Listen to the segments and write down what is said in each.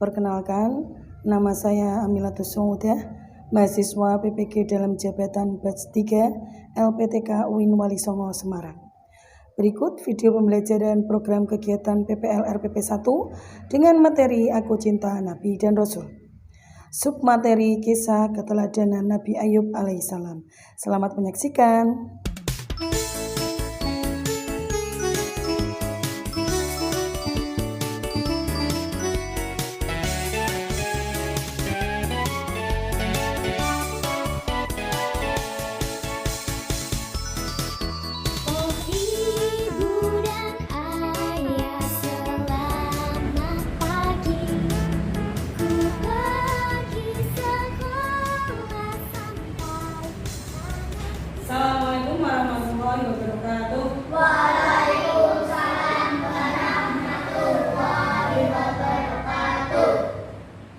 Perkenalkan, nama saya Amilatus Saudah, mahasiswa PPG dalam jabatan batch 3 LPTK UIN Wali Songo Semarang. Berikut video pembelajaran program kegiatan PPL RPP 1 dengan materi Aku Cinta Nabi dan Rasul. Submateri kisah keteladanan Nabi Ayub alaihissalam. Selamat menyaksikan. Assalamualaikum warahmatullahi wabarakatuh. Waalaikumsalam warahmatullahi wabarakatuh.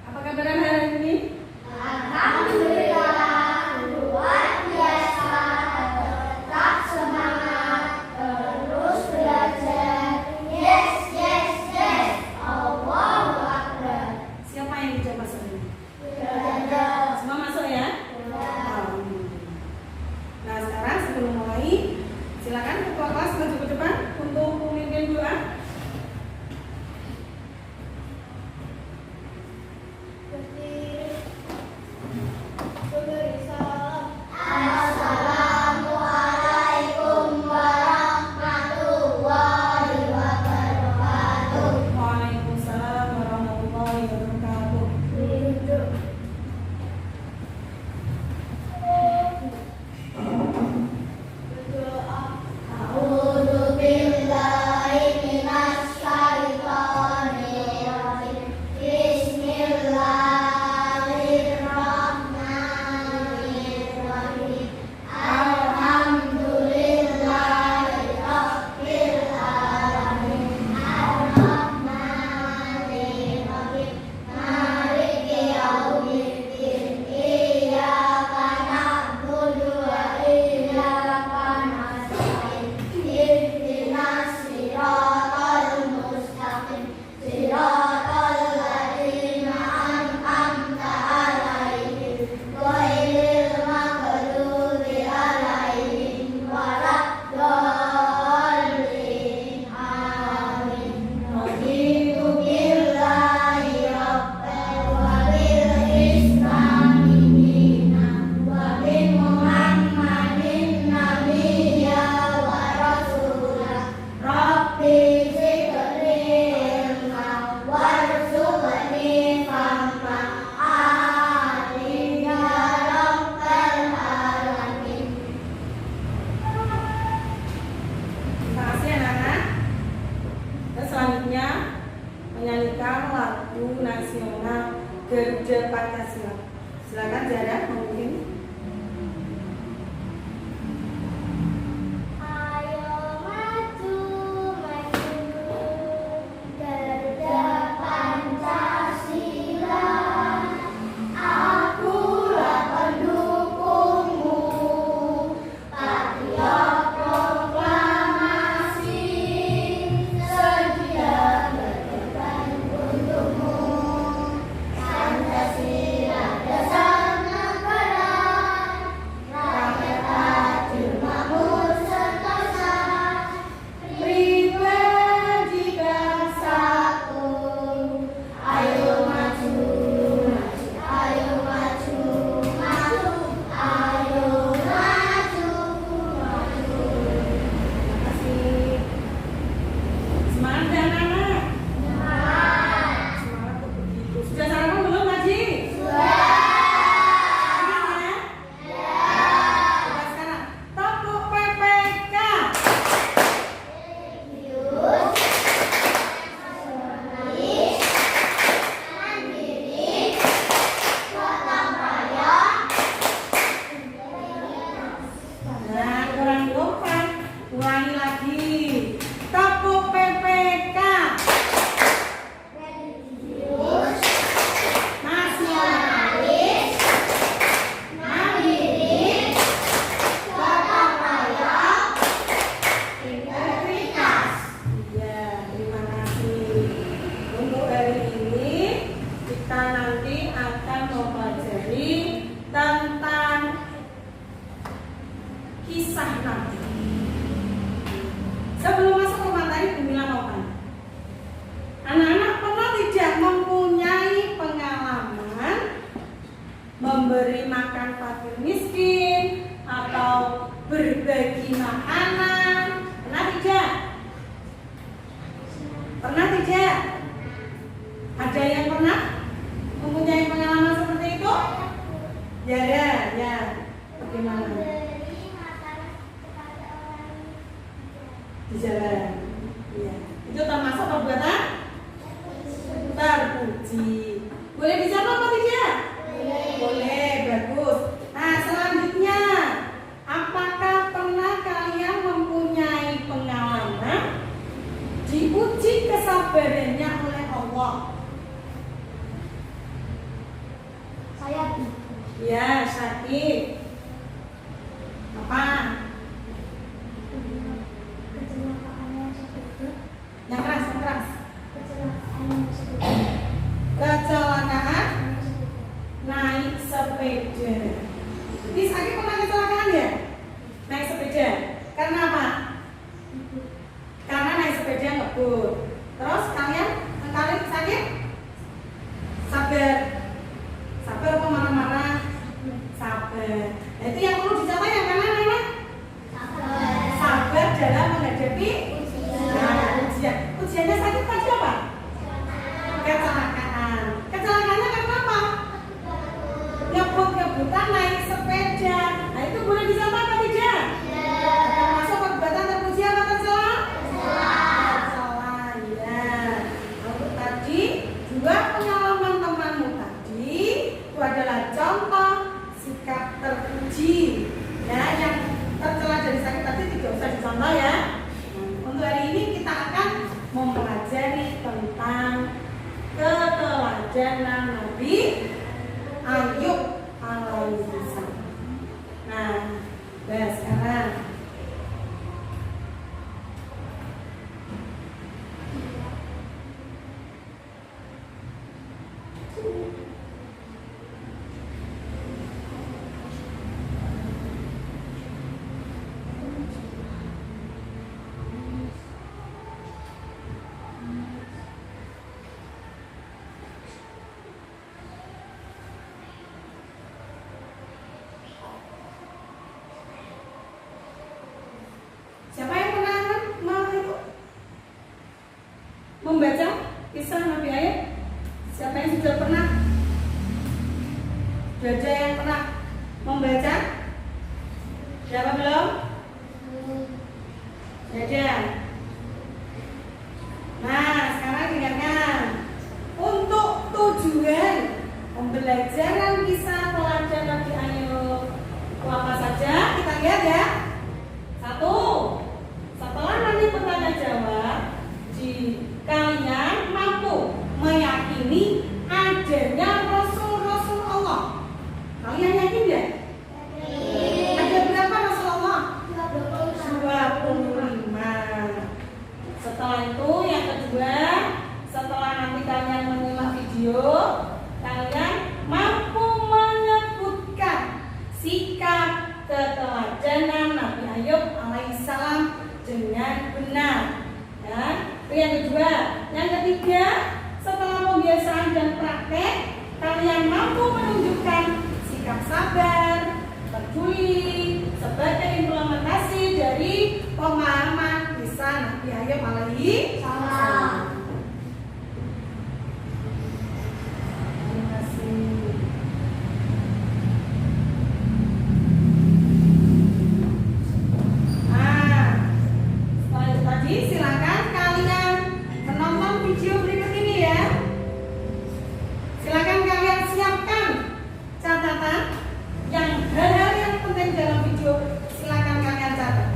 Apa kabar hari ini? Alhamdulillah, luar biasa. Tetap semangat, terus belajar. Yes, yes, yes. Allahu Akbar. Siapa yang bisa masuk ini? Belajar. Semua masuk ya? Nah, sekarang sebelum mulai, silakan ketua kelas maju ke depan untuk memimpin doa. Assalamualaikum warahmatullahi wabarakatuh. Waalaikumsalam warahmatullahi wabarakatuh. A'udzu billahi minasy syaithanir rajim. Bismillahirrahmanirrahim. Alhamdulillahi rabbil alamin. Ar-Rahmanir Rahim. Maliki yaumiddin. Iyyaka na'budu wa iyyaka nasta'in. Ihdinas siratal mustaqim. Siratal ladzina an'amta 'alaihim ghairil maghdubi 'alaihim waladdallin. Amin. Raditu billahi rabban wa bil islami dinan wa bi Muhammadin nabiyya wa rasulah. Rabbi zidni ilma warzuqni fahma. Amin ya rabbal alamin. Terima kasih anak-anak. Dan selanjutnya menyanyikan lagu nasional Garuda Pancasila. Silakan Zara memimpin. Ayo maju, Garuda Pancasila. Akulah pendukungmu, patriot proklamasi, sedia berkorban untukmu. Pancasila dasar negara, Sebelum masuk ke materi, Bu Mila mau tanya. Anak-anak pernah tidak mempunyai pengalaman memberi makan fakir miskin atau berbagi makanan? Pernah tidak? Pernah tidak? Ada yang pernah mempunyai pengalaman seperti itu? Ya, ya. Bagaimana? Memberi makanan kepada orang Di jalan. Ya. Itu termasuk perbuatan terpuji. Boleh dijawab apa tidak? Boleh, bagus. Nah, selanjutnya, apakah pernah kalian mempunyai pengalaman diuji kesabarannya oleh Allah? saya Ya, sakit. Apa? kecelakaan yang sepeda Yang keras, yang keras. kecelakaan yang sepeda Kecelakaan naik sepeda. Ini sakit pernah kecelakaan ya? Naik sepeda. Karena apa? Karena naik sepeda ngebut. Terus kalian sakit? Sabar. Sabar apa marah-marah? Sabar. Nah, itu yang perlu dicatat yang mana? Sabar dalam menghadapi ujian. Ujiannya sakit tadi apa? Kecelakaan. Kecelakaannya karena apa? Ngebut-ngebutan naik sepeda. Nah, itu boleh dicatat apa tidak? Termasuk perbuatan terpuji apa tercela? Tercela, ya. Untuk tadi dua pengalaman temanmu tadi itu adalah contoh sikap terpuji. Ya, yang tercela dari sakit tadi tidak usah dicontoh ya. Untuk hari ini kita akan mempelajari tentang keteladanan Nabi Ayub alaihissalam. Nah, sekarang siapa yang pernah membaca kisah Nabi Ayub? Siapa yang sudah pernah? Sudah ada yang pernah membaca? Siapa belum? Ada. Nah, sekarang dengarkan. Untuk tujuan pembelajaran kisah teladan Nabi Ayub, apa saja? Kita lihat ya. Satu, setelah nanti bertanya jawab, kalian mampu meyakini adanya Rasul-Rasul Allah. Kalian yakin ya? Ada berapa Rasulullah? 25. Setelah itu yang kedua, setelah nanti kalian menyimak video, kalian mampu menyebutkan sikap keteladanan Nabi Ayub alaihissalam dengan benar. Ya, itu yang kedua. Yang ketiga, setelah pembiasaan dan praktek, kalian mampu menunjukkan sikap sabar, peduli sebagai implementasi dari pemahaman kisah Nabi Ayub alaihissalam. Terima kasih. Silakan kalian menonton video berikut ini ya. Silakan kalian siapkan catatan yang hal-hal yang penting dalam video. Silakan kalian catat.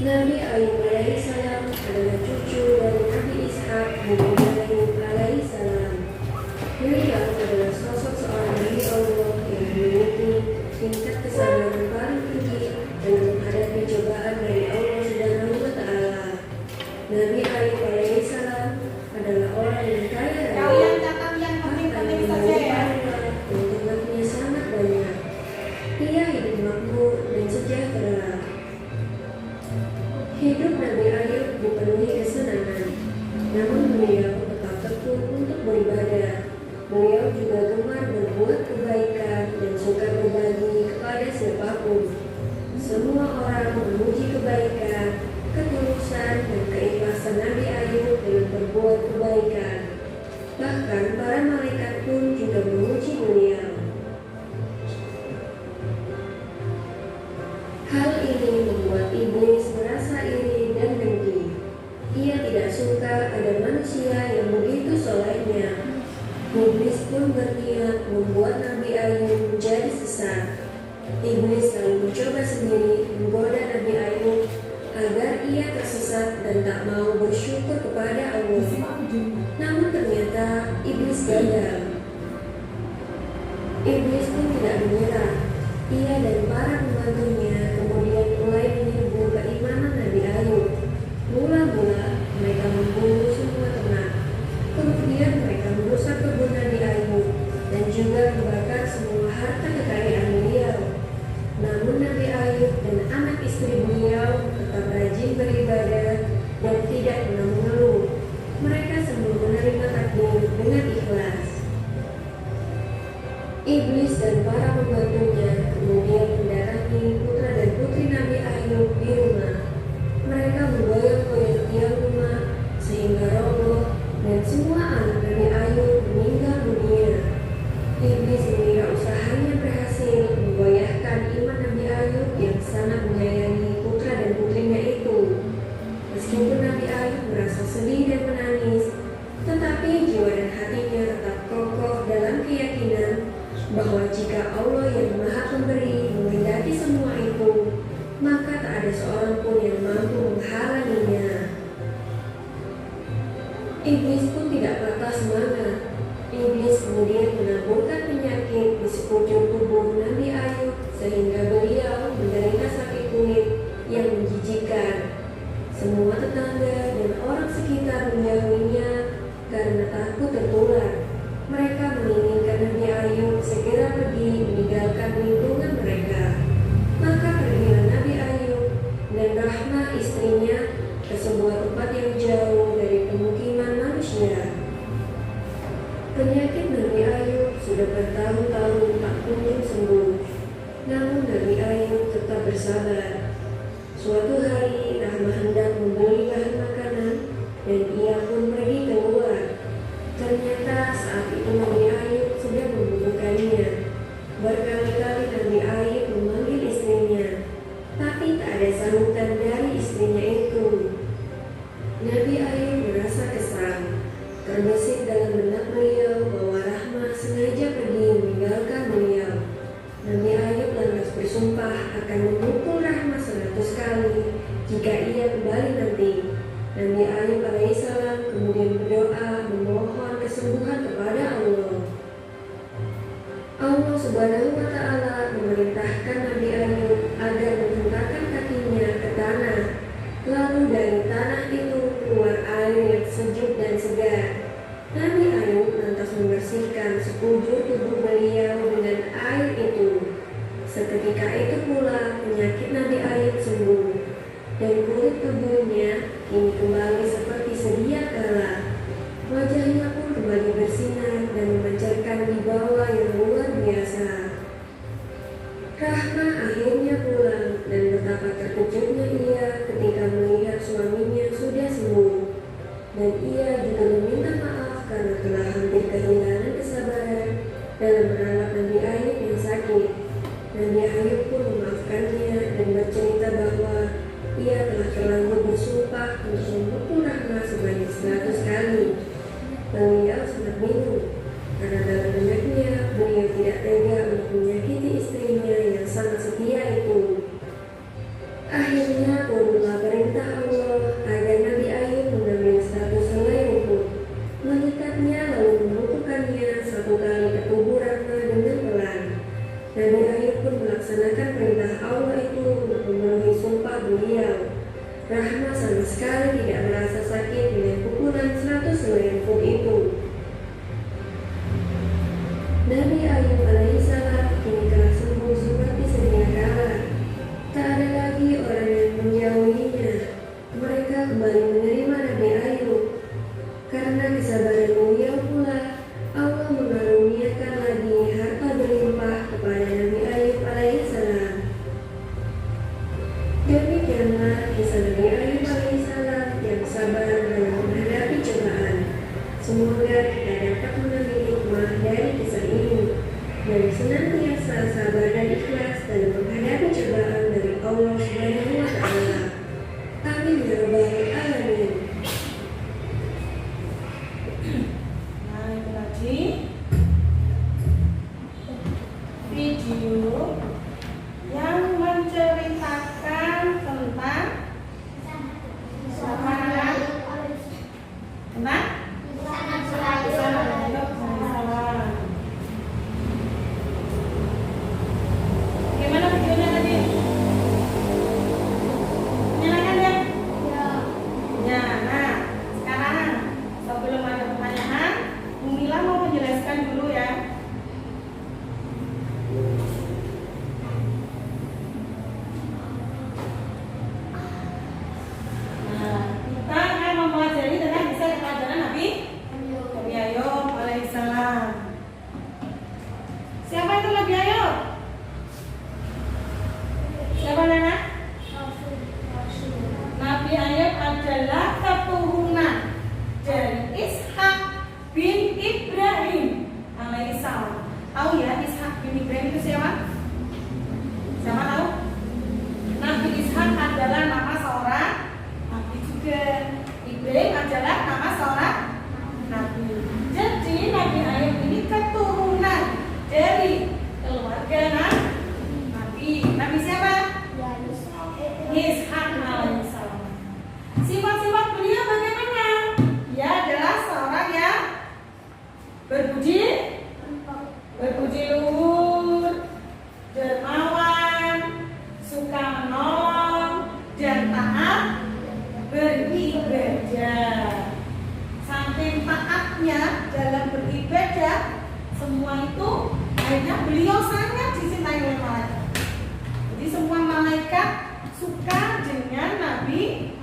Nabi Ayub alaihissalam adalah cucu dari Nabi Ishak dan Ibrahim alaihissalam. Beliau adalah sosok seorang Nabi Allah yang memiliki tingkat kesabaran paling tinggi dan menghadapi cobaan dari Allah Subhanahu wa Ta'ala. Nabi Ayub alaihissalam adalah orang yang kaya raya. Kalian catat yang penting-penting saja ya. Dan temannya sangat banyak. Ia hidup makmur sejahtera. Hidup Nabi Ayub dipenuhi kesenangan, namun beliau tetap tekun untuk beribadah. Beliau juga gemar berbuat kebaikan dan suka berbagi kepada siapapun. Semua orang memuji kebaikan, ketulusan, dan keikhlasan Nabi Ayub dalam berbuat kebaikan. Bahkan para malaikat pun juga memuji beliau. Hal ini membuat iblis merasa iri dan dengki. Ia tidak suka ada manusia yang begitu solehnya. Iblis pun berniat membuat Nabi Ayub menjadi sesat. Iblis selalu mencoba sendiri menggoda Nabi Ayub agar ia tersesat dan tak mau bersyukur kepada Allah. Namun ternyata iblis gagal. Iblis pun tidak menyerah. Ia dan para pembantunya kemudian mulai menyerbu keimanan Nabi Ayub. Mula-mula mereka membunuh semua ternak. Kemudian mereka merusak kebun Nabi Ayub dan juga membakar semua harta kekayaan beliau. Namun Nabi Ayub dan anak istri beliau tetap rajin beribadah dan tidak pernah mengeluh. Mereka semua menerima takdir dengan ikhlas. Iblis dan para pembantunya kemudian mendatangi putra dan putri Nabi Ayub di rumah. Mereka memboyong-boyong tiang rumah sehingga roboh dan semua anak Nabi Ayub meninggal dunia. Iblis mengira usahanya berhasil memgoyahkan iman Nabi Ayub yang sangat menyayangi putra dan putrinya itu. Meskipun Nabi Ayub merasa sedih dan menangis, tetapi jiwa dan hatinya tetap kokoh dalam keyakinan bahwa jika Allah yang Maha Pemberi menghendaki semua itu, maka tak ada seorang pun yang mampu menghalanginya. Iblis pun tidak patah semangat. Iblis kemudian menaburkan penyakit di sekujur tubuh Nabi Ayub sehingga beliau menderita sakit kulit yang menjijikkan. Semua tetangga dan orang sekitar menjauhinya karena takut tertular. Mereka menginginkan Nabi Ayub segera pergi meninggalkan lingkungan mereka. Maka pergilah Nabi Ayub dan Rahmah istrinya ke sebuah tempat yang jauh dari pemukiman manusia. Penyakit Nabi Ayub sudah bertahun-tahun tak kunjung sembuh. Namun Nabi Ayub tetap bersabar. Suatu hari Rahmah hendak membeli bahan makanan dan ia pun pergi keluar. Ternyata saat itu Nabi Ayub sudah membutuhkannya. Berkali-kali Nabi Ayub memanggil istrinya, tapi tak ada sambutan dari istrinya itu. Nabi Ayub merasa kesal. Terbesit dalam benak beliau bahwa Rahmah sengaja pergi meninggalkan beliau. Nabi Ayub lantas bersumpah akan memukul Rahmah 100 kali jika ia kembali nanti. Nabi Ayub alaihissalam kemudian berdoa memohon kesembuhan kepada Allah. Allah Subhanahu wa Ta'ala memerintahkan Nabi Ayub agar menghentakkan kakinya ke tanah. Lalu dari tanah itu keluar air yang sejuk dan segar. Nabi Ayub lantas membersihkan sekujur tubuh beliau dengan air itu. Seketika itu pula penyakit Nabi Ayub sembuh dan kulit tubuhnya kini kembali seperti sedia kala. Wajahnya pun kembali bersinar dan memancarkan wibawa yang luar biasa. Rahmah akhirnya pulang dan betapa terkejutnya ia ketika melihat suaminya sudah sembuh. Dan ia juga meminta maaf karena telah hampir kehilangan kesabaran dalam merawat Nabi Ayub yang sakit. Nabi Ayub pun memaafkannya dan bercerita bahwa ia telah terlanjur bersumpah untuk memukul Rahmah sebanyak 100 kali. Beliau sangat bingung karena dalam benaknya beliau tidak tega untuk menyakiti istrinya yang sangat setia itu. Akhirnya turunlah perintah Allah agar Nabi Ayub mengambil 100 helai rumput, mengikatnya lalu memukulkannya 1 kali ke tubuh Rahmah dengan pelan. Nabi Ayub pun melaksanakan perintah Allah itu untuk memenuhi sumpah beliau. Rahmah sama sekali tidak merasa sakit dengan pukulan 100 helai rumput itu. Nabi Ayub alaihissalam kini telah sembuh seperti sedia kala. Tak mendengar kisah Nabi Ayub alaihissalam yang sabar dalam menghadapi cobaan. Semoga kita dapat mengambil hikmah dari kisah ini dan senantiasa sabar dan ikhlas dalam menghadapi cobaan dari Allah Subhanahu wa Ta'ala. Amin ya rabbal alamin. Nah, itu tadi video yang menceritakan tentang tentang gimana videonya tadi? Menyenangkan ya? Ya, nah sekarang sebelum ada pertanyaan, Mila mau menjelaskan dulu ya. Nah, kita akan mempelajari tentang kisah pelajaran Nabi Ayub alaihissalam. Siapa itu Nabi Ayub? Siapa Nana? Nabi Ayub adalah keturunan dari Ishak bin Ibrahim alaihissalam. Tahu ya Ishak bin Ibrahim itu siapa? Siapa tahu? Nabi Ishak adalah nama seorang nabi juga. Ibrahim adalah nama seorang nabi. Jadi Nabi Ayub ini keturunan dari keluarga nabi. Nabi siapa? Ishak alaihissalam. Sifat-sifat beliau bagaimana? Dia adalah seorang yang berbudi luhur, dermawan, suka menolong, dan taat beribadah. Saking taatnya dalam beribadah, semua itu akhirnya beliau sangat dicintai oleh malaikat. Jadi semua malaikat suka dengan Nabi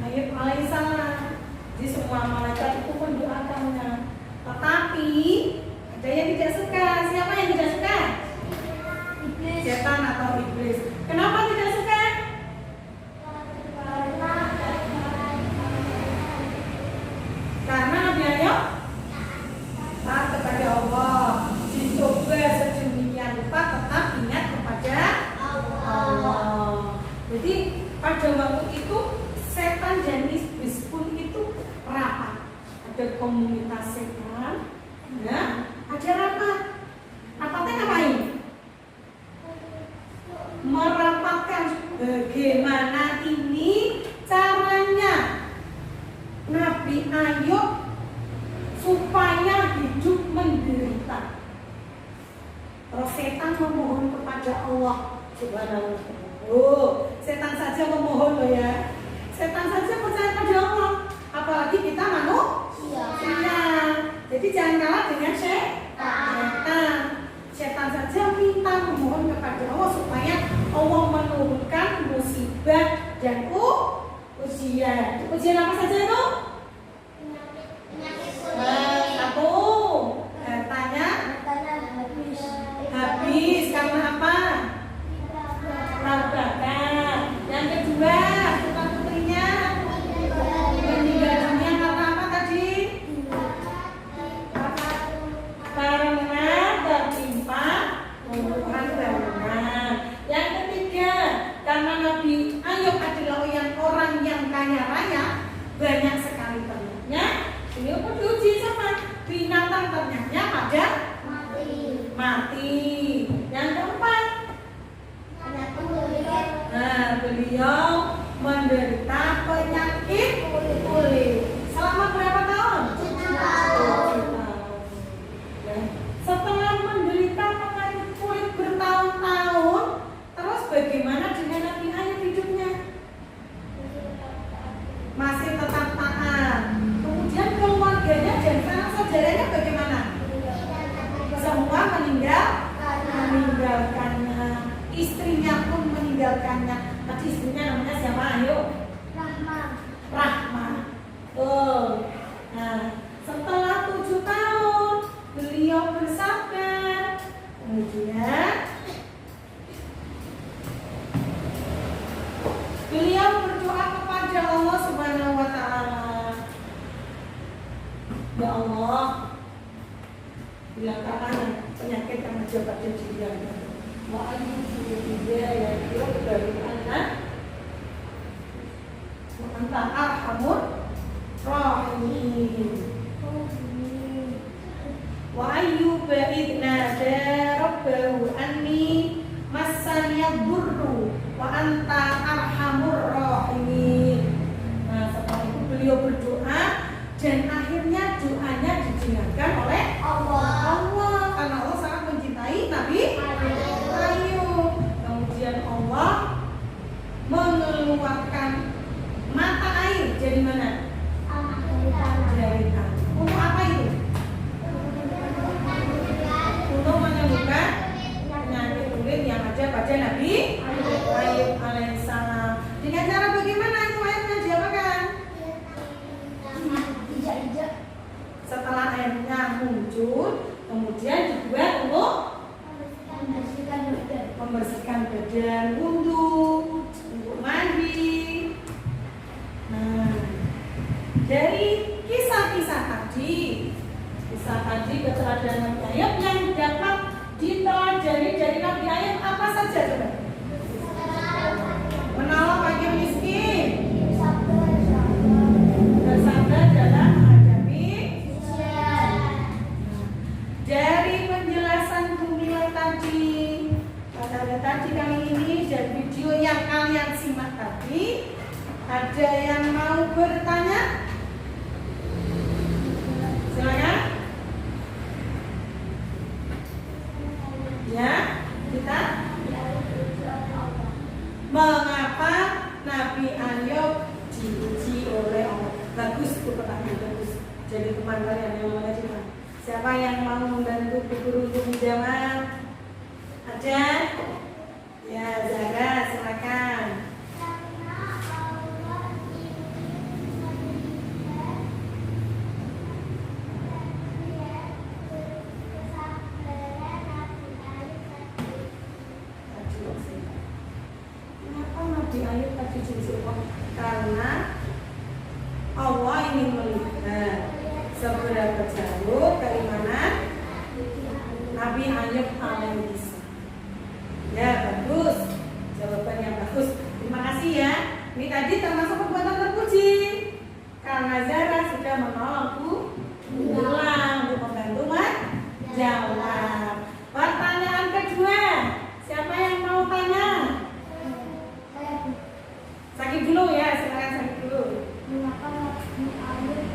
Ayub alaihissalam. Jadi semua malaikat itu mendoakannya. Tetapi ada yang tidak suka. Siapa yang tidak suka? Setan atau iblis. Kenapa tidak suka? Karena Nabi Ayub taat kepada Allah. Dicoba sedemikian rupa tetap ingat kepada Allah. Jadi pada waktu itu setan dan iblis pun itu rapat. Ada komunitas setan, ya, ada rapat. Rapatnya ngapain? Merapatkan bagaimana ini caranya Nabi Ayub supaya hidup menderita. Terus setan memohon kepada Allah Subhanahu wa Ta'ala. Oh, setan saja memohon loh ya. Setan saja percaya pada Allah. Apalagi kita manusia. Jadi jangan kalah dengan setan. Setan saja minta memohon kepada Allah supaya Allah menurunkan musibah dan ujian. Ujian apa saja itu? Satu, hartanya habis karena apa? Tabrakan. Yang kedua, putra-putrinya meninggal dunia karena apa tadi? Karena tertimpa pembunuhan bangunan. Yang ketiga, karena Nabi Ayub adalah orang yang kaya raya, banyak sekali ternaknya. Beliau pun diuji sama binatang ternaknya pada mati. Yang keempat, beliau menderita penyakit kulit. Selama berapa tahun? 7 tahun. Setelah menderita penyakit kulit bertahun-tahun, terus bagaimana dengan Nabi Ayub hidupnya? Masih tetap taat. Kemudian keluarganya dan sanak saudaranya bagaimana? Semua meninggalkannya. Istrinya pun meninggalkannya. Tadi istrinya namanya siapa? Ayo. Rahma. Oh. Nah, setelah 7 tahun beliau bersabar. Kemudian beliau Ya Allah, bilangkanlah penyakit yang menjabat di dia. Wa ayyuhu ya rabbil anak wa anta arhamur rahimin. Wa ayyuba idna rabbahu anni massaniya burru wa anta arhamur rahimin. Nah, setelah itu beliau berdoa dan akhirnya doanya didengarkan oleh Allah karena Allah sangat mencintai Nabi Ayub. Kemudian Allah mengeluarkan mata air dari mana? Dari tanah. Untuk apa itu? Untuk menyembuhkan penyakit kulit yang ada pada Nabi Ayub alaihissalam. Dengan cara bagaimana itu airnya diapakan? Setelah airnya muncul, kemudian dibuat untuk membersihkan badan, wudhu, untuk mandi. Nah, dari kisah-kisah tadi keteladanan Nabi Ayub yang dapat diteladani dari Nabi Ayub apa saja coba? Menolong fakir miskin, bersabar dalam menghadapi. Dari penjelasan Bumila tadi, pada tadi kali ini dan video yang kalian simak tadi, ada yang mau bertanya? Silakan. Ya, kita. Mengapa Nabi Ayub diuji oleh Allah? Bagus itu pertanyaan, bagus. Jadi teman kalian yang mana juga. Siapa yang mau membantu Bu Guru untuk menjawab? Ada? Ya, Zara, silakan. Kenapa Nabi Ayub tadi diuji Allah? Karena Allah ingin melihat seberapa jauh keimanan Nabi Ayub alaihissalam. Ya, bagus. Jawaban yang bagus. Terima kasih ya. Ini tadi termasuk perbuatan terpuji. Karena Zara sudah menolongku ulang untuk membantu menjawab. Pertanyaan kedua. Siapa yang mau tanya? Sakit dulu ya, silakan sakit dulu. Mengapa Nabi Ayub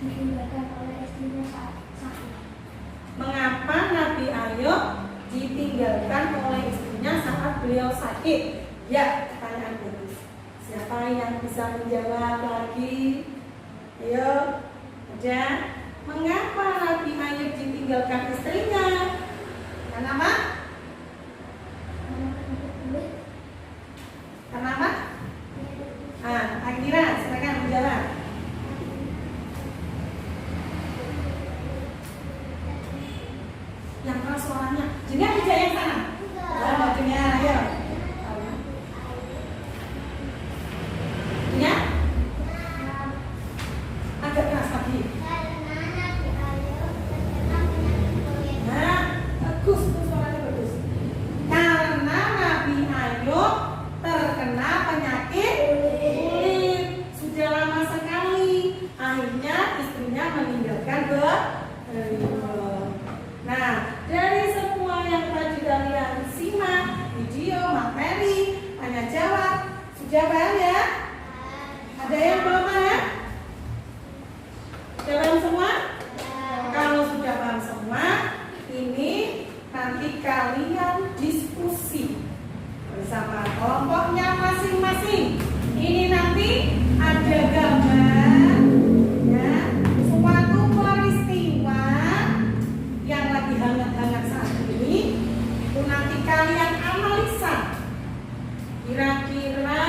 ditinggalkan oleh istrinya saat sakit? Mengapa Nabi Ayub ditinggalkan oleh istrinya saat beliau sakit? Ya, pertanyaan bagus. Siapa yang bisa menjawab lagi? Ayo, ada. Mengapa Nabi Ayub ditinggalkan istrinya? Kenapa? Kenapa? Akira, silakan menjawab. Yang keras suaranya. Dengar tidak yang sana? Mau dengar, ayo. Ya? Agak keras lagi. Nah, bagus, suaranya bagus. Karena Nabi Ayub terkena penyakit kulit sudah lama sekali. Akhirnya istrinya meninggalkan beliau. Nah, dari semua yang tadi kalian simak video materi tanya jawab sudah paham ya? Ada yang belum paham? Sudah paham semua? Kalau sudah paham semua, ini nanti kalian diskusi bersama kelompoknya masing-masing. Ini nanti ada gambar ya, suatu peristiwa yang lagi hangat-hangat saat ini. Itu nanti kalian analisa kira-kira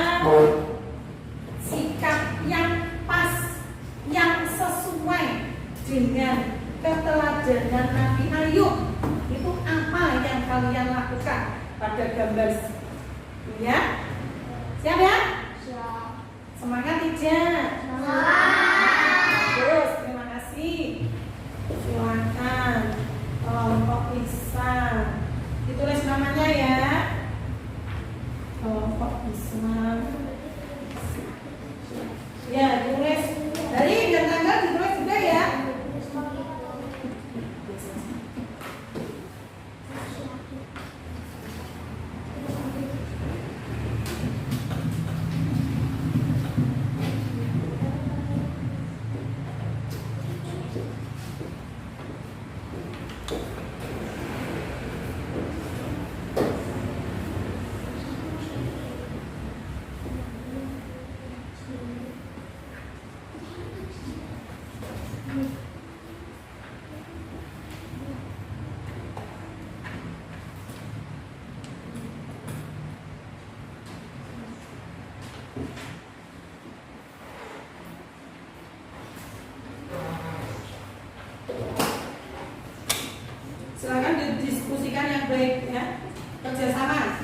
sikap yang pas, yang sesuai dengan keteladanan Nabi Ayub. Itu apa yang kalian lakukan pada gambar ya? Siap ya? Semangat tidak? Terus, terima kasih. Silakan. Kelompok Islam. Ditulis namanya ya. Kelompok Islam. Ya, ditulis. Dari dan tanggal ditulis juga ya. Silakan didiskusikan yang baik ya. Kerjasama.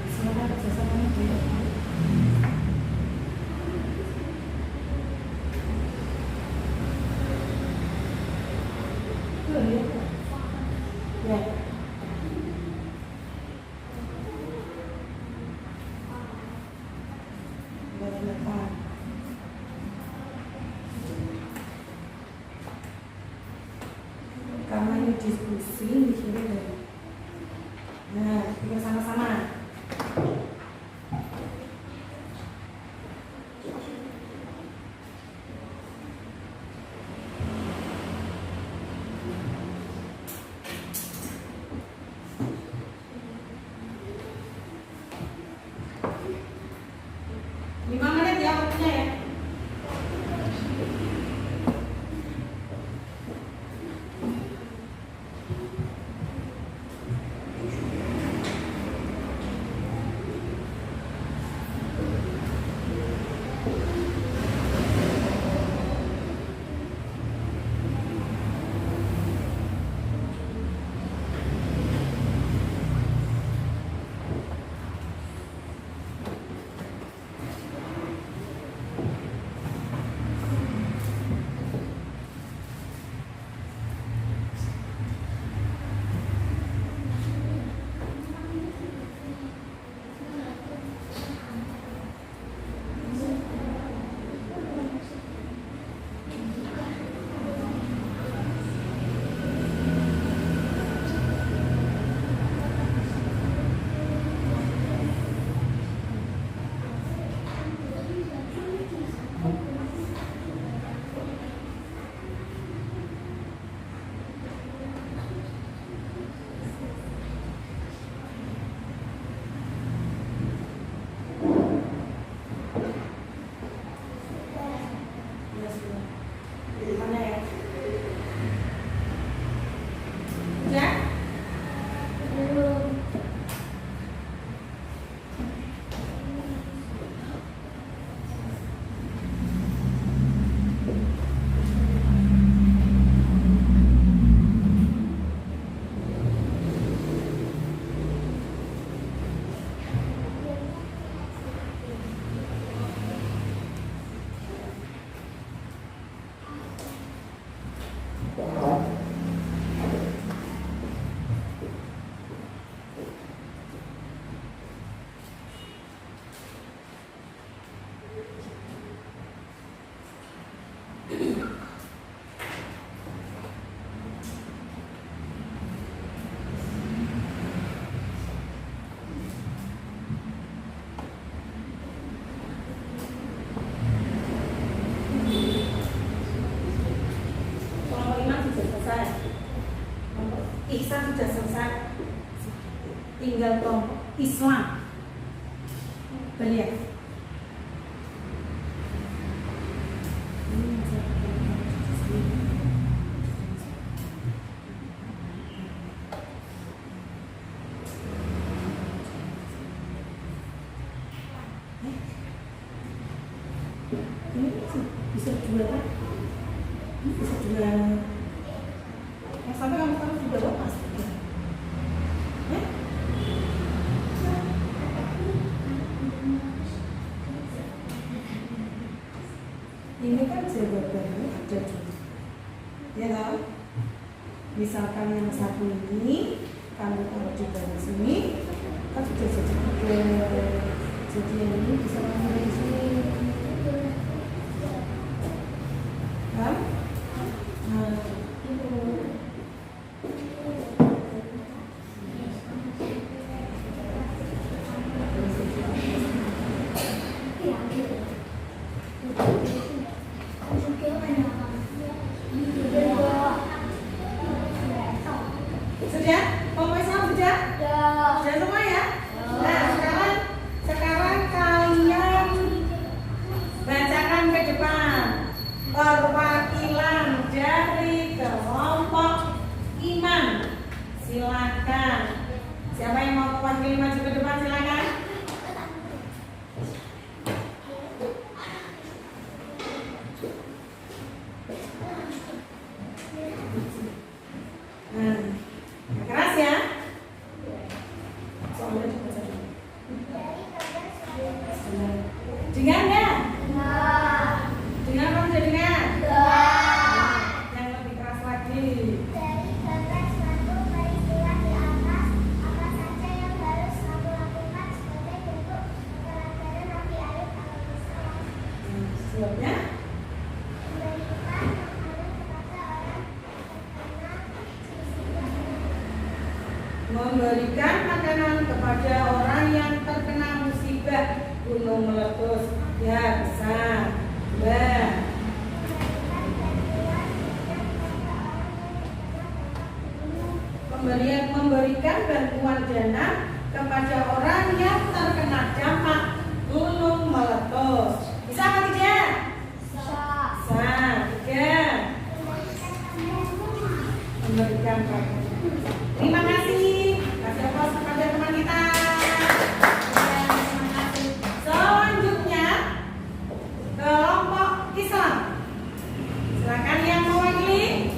Silakan kerjasama yang baik. Ya. Karena ini diskusi di sini deh. Nah, kita sama-sama. Lima menit ya waktunya ya. Mana ya? Ya? Belum. Kelompok Iman sudah selesai. Kelompok Ihsan sudah selesai. Tinggal kelompok Islam. Beliau. Ini bisa dua kan? Bisa dua. Yang sampai kamu taruh juga lepas. Ya? Ini kan jawabannya ada dua. Ya kan? Misalkan yang satu ini kamu taruh di bawah sini, kan sudah jadi tiga. Jadi yang ini bisa kamu dari sini. Kan? Nah, sudah? Pokoknya sama sudah? Sudah semua ya? Nah, sekarang kalian bacakan ke depan perwakilan dari kelompok iman. Silakan. Siapa yang mau mewakili maju ke depan silakan. Nah, keras ya. Soalnya dibaca dulu. Dengar nggak? Dengar kamu sudah dengar? Yang lebih keras lagi. Dari batas suatu peristiwa di atas, apa saja yang harus kamu lakukan sebagai bentuk keteladanan Nabi Ayub alaihissalam? Sebabnya? Memberikan makanan kepada orang yang Memberikan makanan kepada orang yang terkena terkena musibah gunung meletus. Ya, bisa. Bah. Memberikan bantuan dana kepada orang yang terkena dampak gunung meletus. Bisa apa tidak? Bisa. Tiga. Memberikan bantuan. Terima kasih. Kasih aplaus kepada teman kita. Ya, terima kasih. Selanjutnya kelompok Islam. Silakan yang mewakili.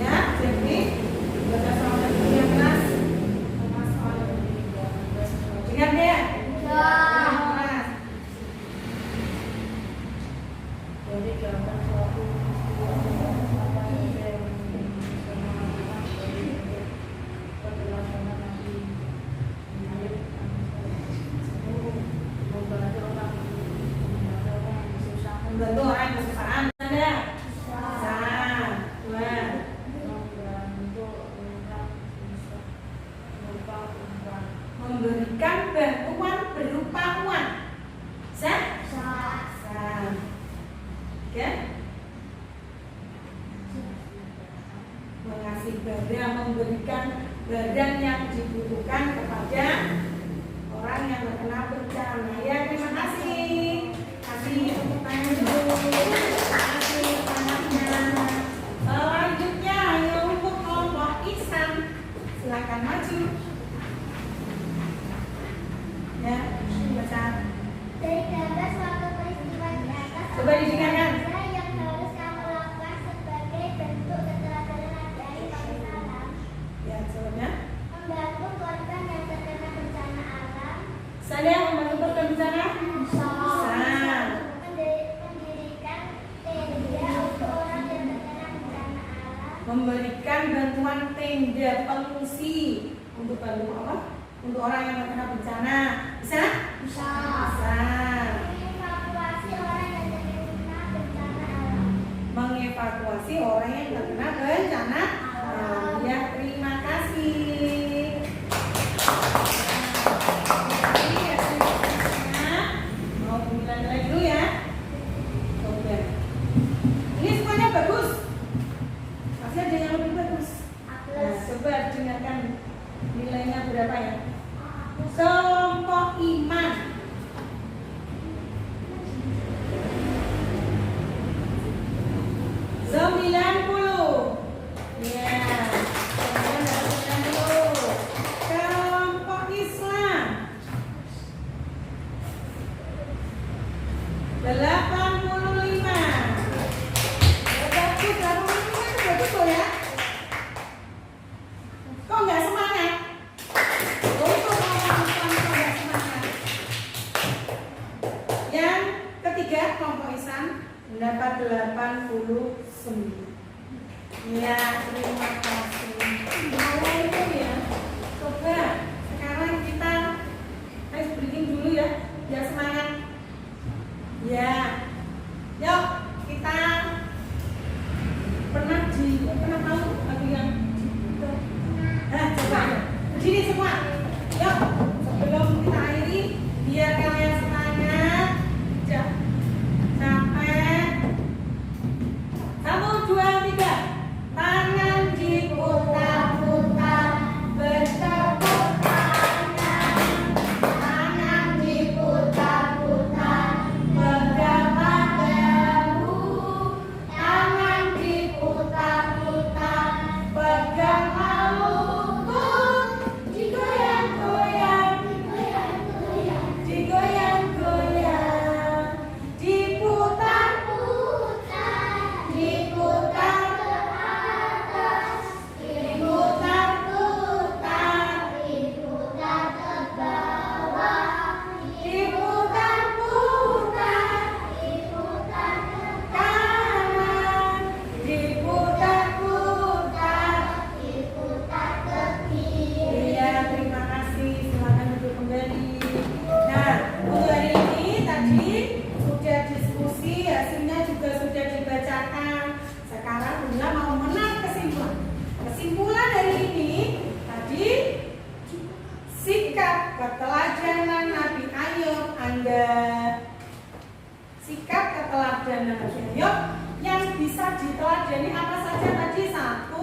Ya, jadi baca soal yang keras. Sama soal dengar deh. Keras. Jadi gambar suatu membantu orang yang kesusahan. Ada? Dua. Memberikan bantuan berupa uang. Bisa? Oke? Mengasih barang, memberikan barang yang dibutuhkan kepada orang yang terkena bencana. Ya, terima kasih. Kasih tepuk tangan dulu. Terima kasih tangannya. Selanjutnya yang untuk kelompok Ihsan, silakan maju. Ya, baca. Dari gambar suatu peristiwa di atas, Coba didengarkan. apa saja yang harus kamu lakukan sebagai bentuk keteladanan Nabi Ayub alaihissalam? Ya, jawabnya. Membantu korban yang terkena bencana alam. Saya membantu korban bencana. Mendirikan tenda untuk orang yang terkena bencana alam. Memberikan bantuan tenda pengungsi untuk bantu apa? Untuk orang yang terkena bencana. Bisa? Bisa. Mengevakuasi orang yang terkena bencana alam. Mengevakuasi orang yang terkena bencana alam. Ya, terima kasih. Mau nilai dulu ya. Oke. Ini semuanya bagus. Masih ada yang lebih bagus. Nah, coba dengarkan nilainya berapa ya? Kelompok iman. 90. Ya. Kemudian dapat 90. Kelompok Islam 85. Ya, terima kasih. Mulai itu ya. Coba sekarang kita ice breaking dulu ya, biar semangat. Ya, yuk kita pernah tahu lagu yang coba berdiri semua. Yuk, sebelum kita akhiri, biar kalian semangat. Sampai 1, 2, 3. Tangan diputar-putar, bertepuk tangan. Tangan diputar-putar, pegang bahu. Tangan diputar-putar, pegang bahu. Digoyang-goyang, digoyang-goyang, diputar-putar, diputar. Keteladanan Nabi Ayub, Anda sikap keteladanan Nabi Ayub yang bisa diteladani apa saja tadi? 1,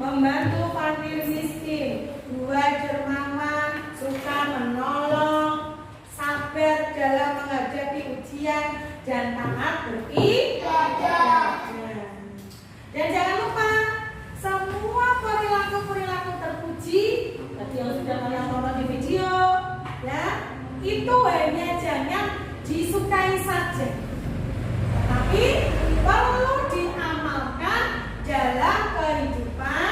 membantu fakir miskin. 2, dermawan, suka menolong, sabar dalam menghadapi ujian, dan taat beribadah. Dan jangan lupa semua perilaku-perilaku terpuji tadi yang sudah kalian tonton di video, ya, itu hanya jangan disukai saja, tetapi perlu diamalkan dalam kehidupan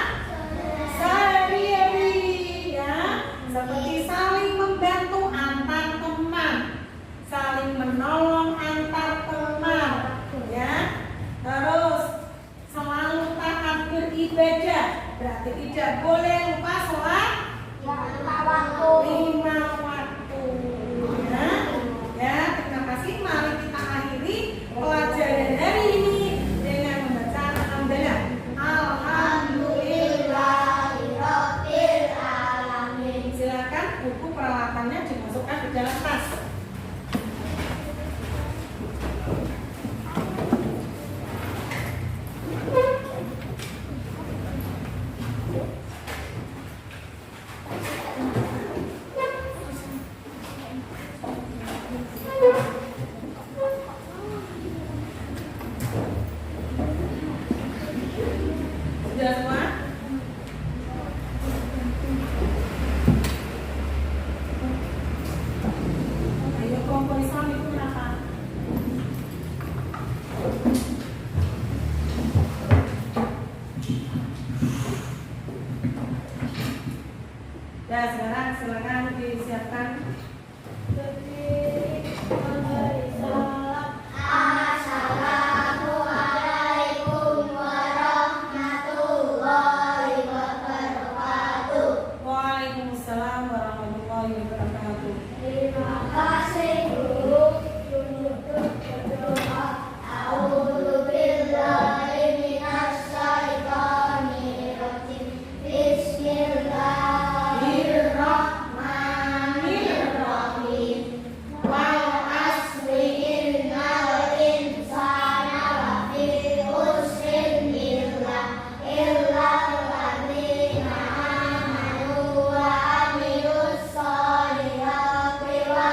sehari-hari, ya, seperti saling membantu antar teman, saling menolong antar teman, ya, terus selalu taat beribadah, berarti tidak boleh lupa sholat 5 waktu. Ya, terima kasih. Mari kita akhiri pelajaran hari ini dengan membaca alhamdulillah. Alhamdulillahirabbil alamin. Silakan buku peralatannya dimasukkan ke dalam tas. Sudah semua? Ayo komporisme itu apa? Ya, sekarang silakan disiapkan. Waalaikumsalam warahmatullahi wabarakatuh. Terima kasih guru. Untuk berdoa. A'udzubillahi minasyaitonir rajim. Bismillahirrahmanirrahim. Wal asri innal insana lafi khusrin illa alladzina amanu wa amilus solihati wa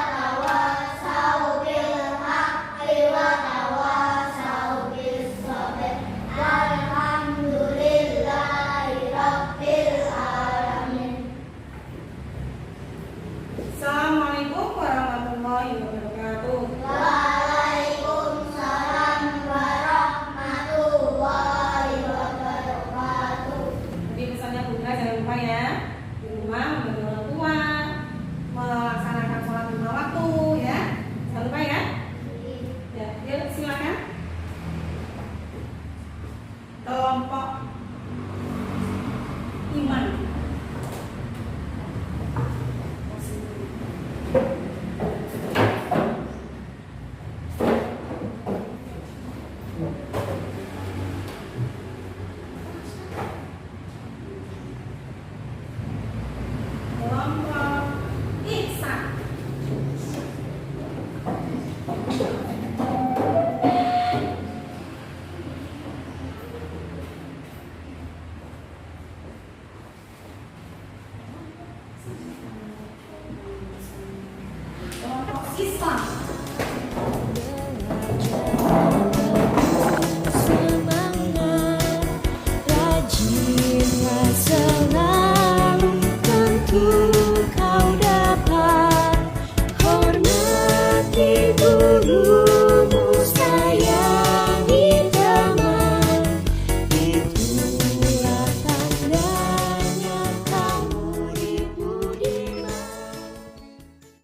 Islam.